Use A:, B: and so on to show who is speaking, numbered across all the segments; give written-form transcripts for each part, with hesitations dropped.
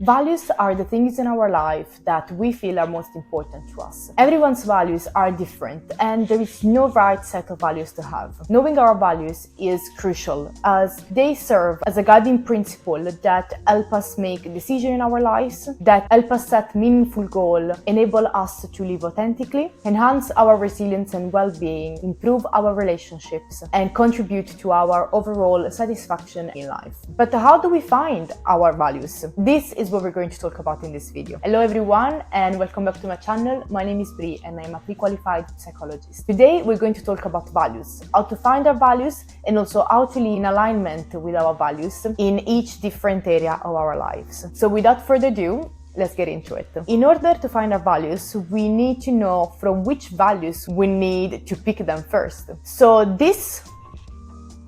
A: Values are the things in our life that we feel are most important to us. Everyone's values are different and there is no right set of values to have. Knowing our values is crucial as they serve as a guiding principle that help us make decisions in our lives, that help us set meaningful goals, enable us to live authentically, enhance our resilience and well-being, improve our relationships, and contribute to our overall satisfaction in life. But how do we find our values? This is what we're going to talk about in this video. Hello everyone and welcome back to my channel. My name is Bri and I'm a pre-qualified psychologist. Today we're going to talk about values, how to find our values and also how to live in alignment with our values in each different area of our lives. So without further ado, let's get into it. In order to find our values, we need to know from which values we need to pick them first. So these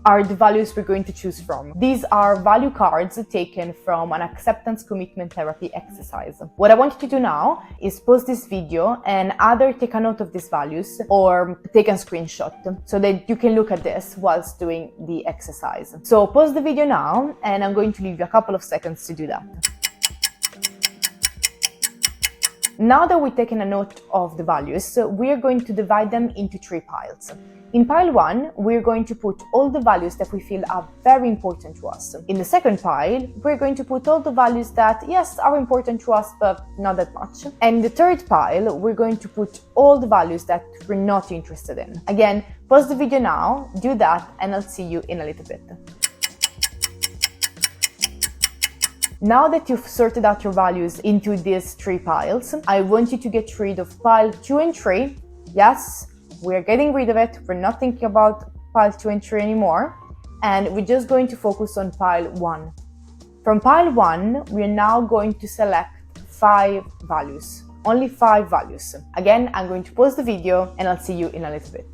A: are the values we're going to choose from. These are value cards taken from an acceptance commitment therapy exercise. What I want you to do now is pause this video and either take a note of these values or take a screenshot so that you can look at this whilst doing the exercise. So pause the video now and I'm going to leave you a couple of seconds to do that. Now that we've taken a note of the values, we are going to divide them into three piles. In pile 1, we're going to put all the values that we feel are very important to us. In the second pile, we're going to put all the values that, yes, are important to us, but not that much. And in the third pile, we're going to put all the values that we're not interested in. Again, pause the video now, do that, and I'll see you in a little bit. Now that you've sorted out your values into these three piles, I want you to get rid of pile 2 and 3. Yes, we're getting rid of it. We're not thinking about pile 2 and 3 anymore. And we're just going to focus on pile 1. From pile 1, we're now going to select 5 values. Only 5 values. Again, I'm going to pause the video and I'll see you in a little bit.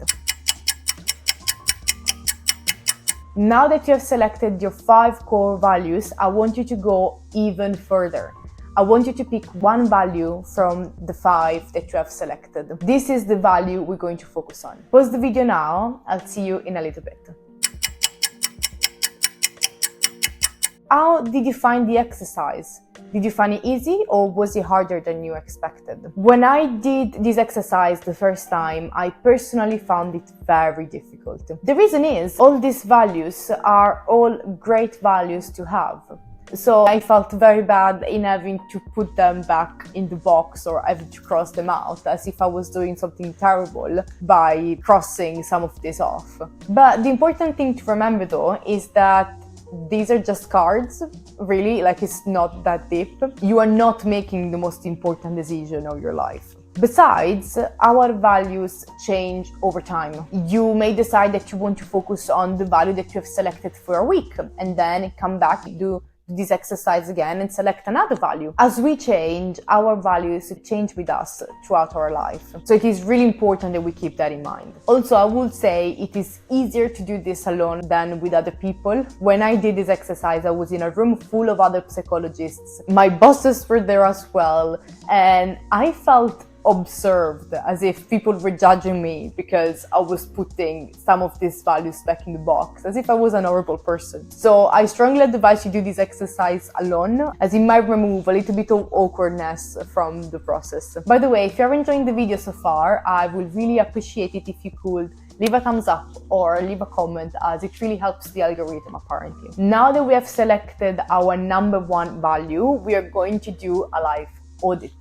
A: Now that you have selected your 5 core values, I want you to go even further. I want you to pick one value from the 5 that you have selected. This is the value we're going to focus on. Pause the video now. I'll see you in a little bit. How did you find the exercise? Did you find it easy or was it harder than you expected? When I did this exercise the first time, I personally found it very difficult. The reason is all these values are all great values to have. So I felt very bad in having to put them back in the box or having to cross them out as if I was doing something terrible by crossing some of this off. But the important thing to remember though is that these are just cards, really, like it's not that deep. You are not making the most important decision of your life. Besides, our values change over time. You may decide that you want to focus on the value that you have selected for a week and then come back, do this exercise again and select another value. As we change, our values change with us throughout our life. So it is really important that we keep that in mind. Also, I would say it is easier to do this alone than with other people. When I did this exercise, I was in a room full of other psychologists. My bosses were there as well, and I felt observed as if people were judging me because I was putting some of these values back in the box, as if I was an horrible person. So I strongly advise you do this exercise alone, as it might remove a little bit of awkwardness from the process. By the way, if you're enjoying the video so far, I would really appreciate it if you could leave a thumbs up or leave a comment, as it really helps the algorithm apparently. Now that we have selected our number 1 value, we are going to do a life audit.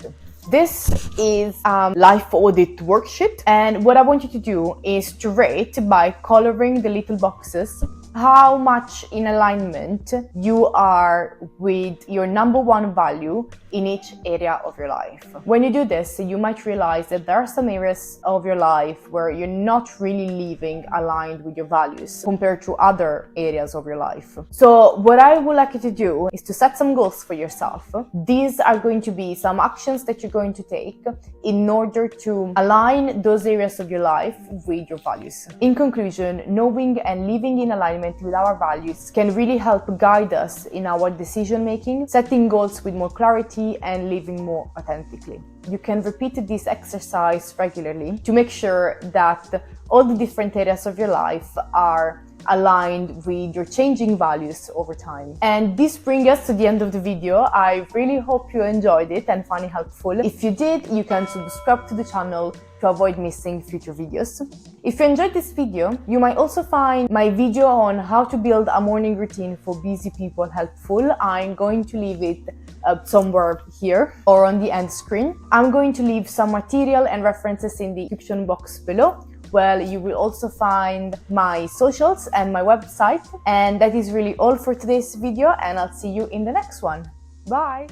A: This is a life audit worksheet, and what I want you to do is to rate by coloring the little boxes how much in alignment you are with your number 1 value in each area of your life. When you do this, you might realize that there are some areas of your life where you're not really living aligned with your values compared to other areas of your life. So what I would like you to do is to set some goals for yourself. These are going to be some actions that you're going to take in order to align those areas of your life with your values. In conclusion, knowing and living in alignment with our values can really help guide us in our decision making, setting goals with more clarity and living more authentically. You can repeat this exercise regularly to make sure that all the different areas of your life are aligned with your changing values over time. And this brings us to the end of the video. I really hope you enjoyed it and found it helpful. If you did, you can subscribe to the channel to avoid missing future videos. If you enjoyed this video, you might also find my video on how to build a morning routine for busy people helpful. I'm going to leave it somewhere here or on the end screen. I'm going to leave some material and references in the description box below. Well, you will also find my socials and my website. And that is really all for today's video, and I'll see you in the next one. Bye!